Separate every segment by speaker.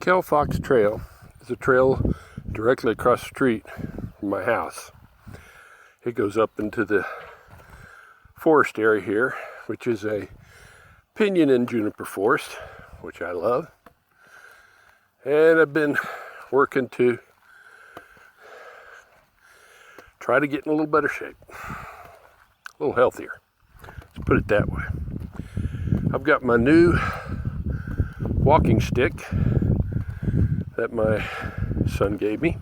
Speaker 1: KelFoxTrail is a trail directly across the street from my house. It goes up into the forest area here, which is a pinyon and juniper forest, which I love. And I've been working to try to get in a little better shape, a little healthier. Let's put it that way. I've got my new walking stick that my son gave me,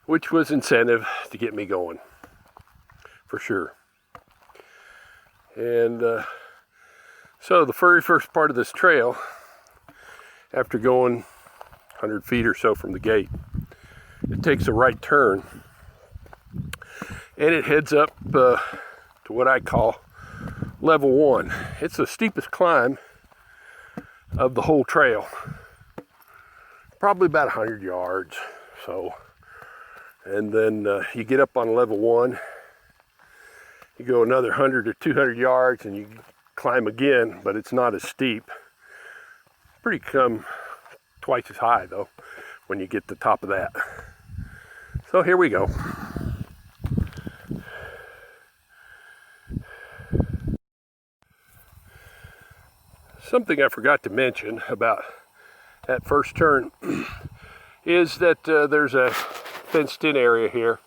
Speaker 1: which was incentive to get me going, for sure. And so the very first part of this trail, after going 100 feet or so from the gate, it takes a right turn and it heads up to what I call level 1. It's the steepest climb of the whole trail, probably about 100 yards. So, and then you get up on level 1, you go another 100 or 200 yards and you climb again, but it's not as steep. Pretty twice as high though when you get to the top of that. So here we go. Something I forgot to mention about that first turn is that there's a fenced in area here,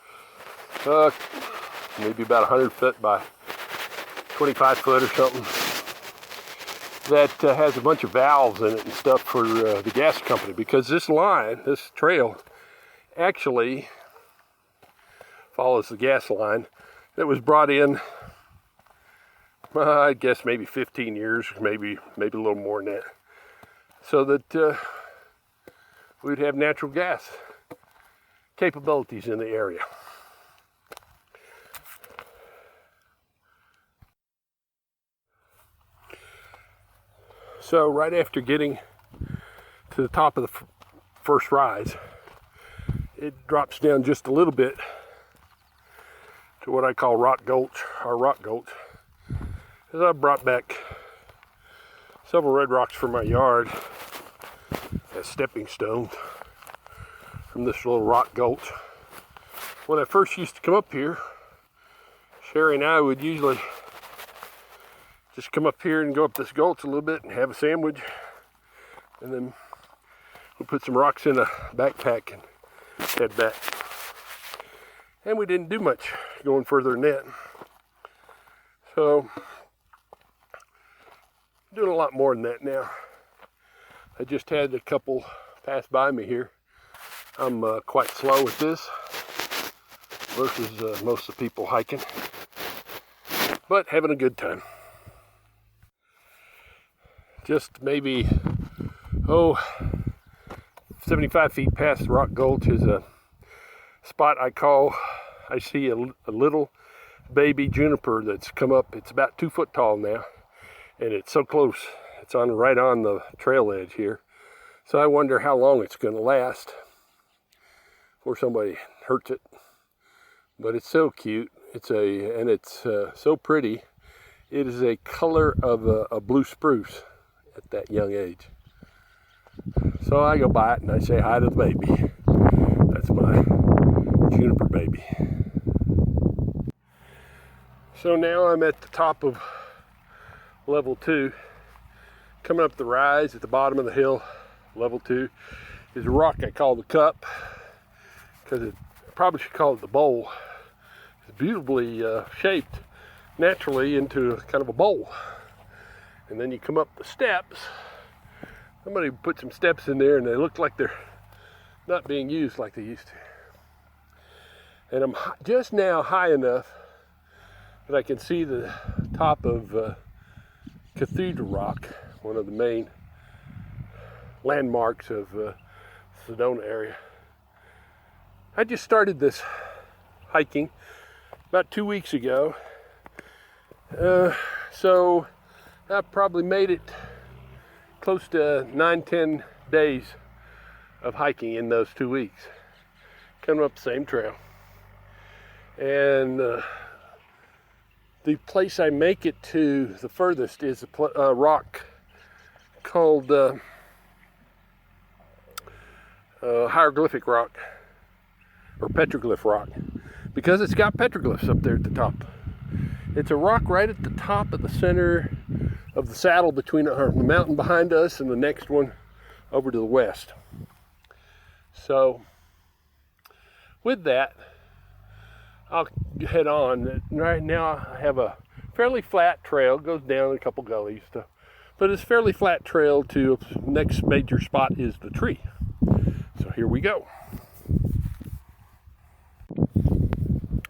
Speaker 1: maybe about 100 foot by 25 foot or something, that has a bunch of valves in it and stuff for the gas company, because this trail actually follows the gas line that was brought in, I guess maybe 15 years, maybe a little more than that, so that we'd have natural gas capabilities in the area. So right after getting to the top of the first rise, it drops down just a little bit to what I call Rock Gulch, as I brought back several red rocks from my yard as stepping stones from this little rock gulch. When I first used to come up here, Sherry and I would usually just come up here and go up this gulch a little bit and have a sandwich, and then we'll put some rocks in a backpack and head back. And we didn't do much going further than that. So doing a lot more than that now. I just had a couple pass by me here. I'm quite slow with this versus most of the people hiking, but having a good time. Just maybe 75 feet past Rock Gulch is a spot I see a little baby juniper that's come up. It's about 2 foot tall now, and it's so close. It's right on the trail edge here. So I wonder how long it's going to last before somebody hurts it. But it's so cute. It's so pretty. It is a color of a blue spruce at that young age. So I go by it and I say hi to the baby. That's my juniper baby. So now I'm at the top of level 2. Coming up the rise at the bottom of the hill, level 2, is a rock I call the cup, because I probably should call it the bowl. It's beautifully shaped naturally into kind of a bowl. And then you come up the steps. Somebody put some steps in there and they look like they're not being used like they used to. And I'm just now high enough that I can see the top of Cathedral Rock, one of the main landmarks of the Sedona area. I just started this hiking about 2 weeks ago, so I probably made it close to 9-10 days of hiking in those 2 weeks, coming up the same trail. And the place I make it to the furthest is a rock called hieroglyphic rock, or petroglyph rock, because it's got petroglyphs up there at the top. It's a rock right at the top of the center of the saddle between the mountain behind us and the next one over to the west. So with that, I'll head on. Right now I have a fairly flat trail, goes down a couple gullies, but it's fairly flat trail to the next major spot is the tree. So here we go.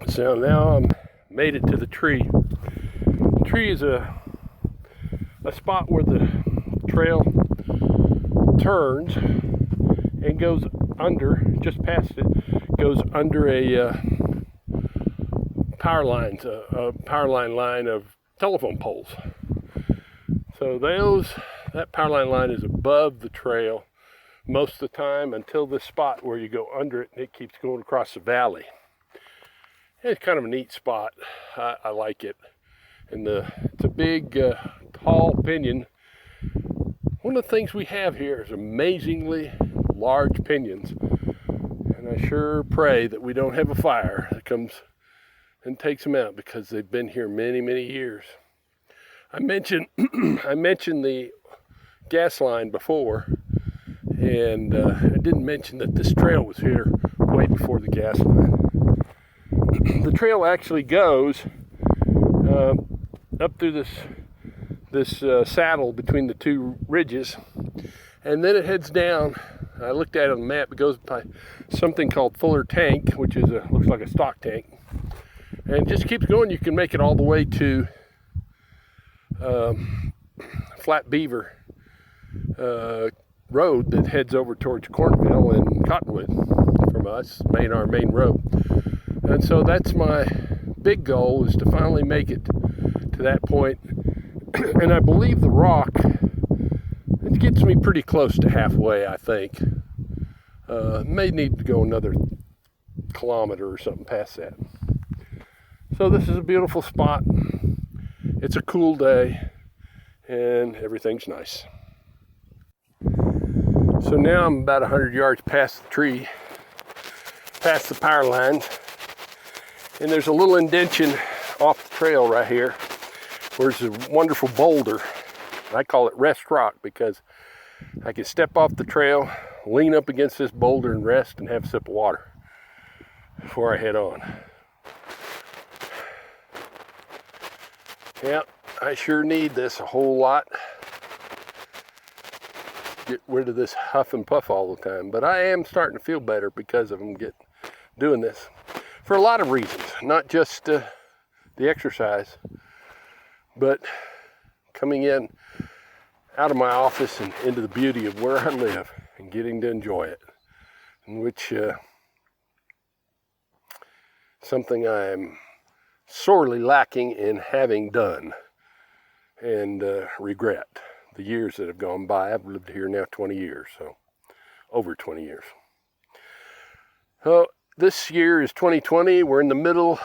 Speaker 1: So now I'm made it to the tree. The tree is a spot where the trail turns and goes under, just past it, goes under a power line line of telephone poles. So that power line is above the trail most of the time until this spot where you go under it and it keeps going across the valley. It's kind of a neat spot. I like it. And it's a big, tall pinyon. One of the things we have here is amazingly large pinions. And I sure pray that we don't have a fire that comes and takes them out, because they've been here many, many years. I mentioned the gas line before, and I didn't mention that this trail was here way before the gas line. The trail actually goes up through this saddle between the two ridges, and then it heads down. I looked at it on the map. It goes by something called Fuller Tank, which is looks like a stock tank, and just keeps going. You can make it all the way to Flat Beaver road that heads over towards Cornville and Cottonwood from us, our main road. And so that's my big goal, is to finally make it to that point. And I believe the rock, it gets me pretty close to halfway, I think. May need to go another kilometer or something past that. So this is a beautiful spot. It's a cool day and everything's nice. So now I'm about 100 yards past the tree, past the power lines. And there's a little indention off the trail right here where there's a wonderful boulder. I call it Rest Rock, because I can step off the trail, lean up against this boulder and rest and have a sip of water before I head on. Yeah, I sure need this a whole lot. Get rid of this huff and puff all the time. But I am starting to feel better because of them doing this. For a lot of reasons, not just the exercise, but coming in out of my office and into the beauty of where I live and getting to enjoy it, in which something I am sorely lacking in having done and regret the years that have gone by. I've lived here now 20 years, so over 20 years. Well, this year is 2020. We're in the middle,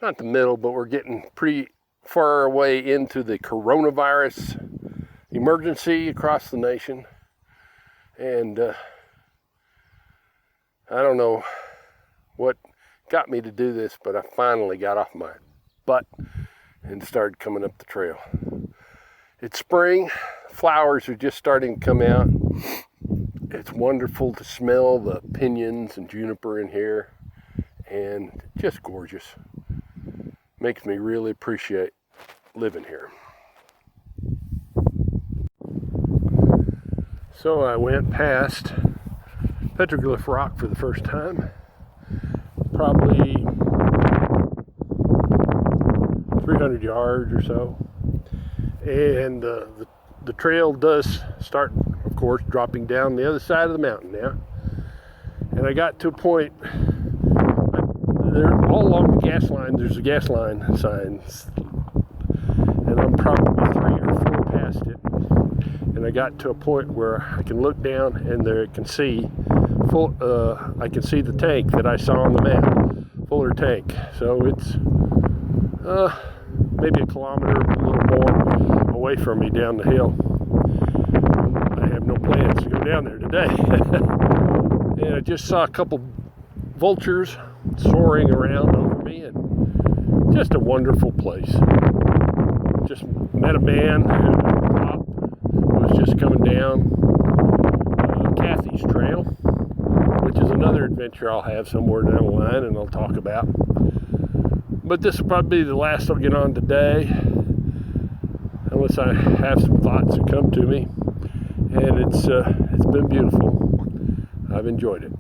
Speaker 1: not the middle, but we're getting pretty far away into the coronavirus emergency across the nation. And I don't know what got me to do this, but I finally got off my butt and started coming up the trail. It's spring. Flowers are just starting to come out. It's wonderful to smell the pinyons and juniper in here, and just gorgeous. Makes me really appreciate living here. So I went past Petroglyph Rock for the first time, probably 300 yards or so, and the trail does start, of course, dropping down the other side of the mountain now. And I got to a point, all along the gas line, there's a gas line signs, and I'm probably 3 or 4 past it. And I got to a point where I can look down and there I can see the tank that I saw on the map, Fuller Tank. So it's maybe a kilometer, a little more away from me down the hill. I have no plans to go go down there today. And I just saw a couple vultures soaring around over me, and just a wonderful place. Just met a man who was just coming down KelFoxTrail, which is another adventure I'll have somewhere down the line and I'll talk about. But this will probably be the last I'll get on today, unless I have some thoughts that come to me. And it's been beautiful. I've enjoyed it.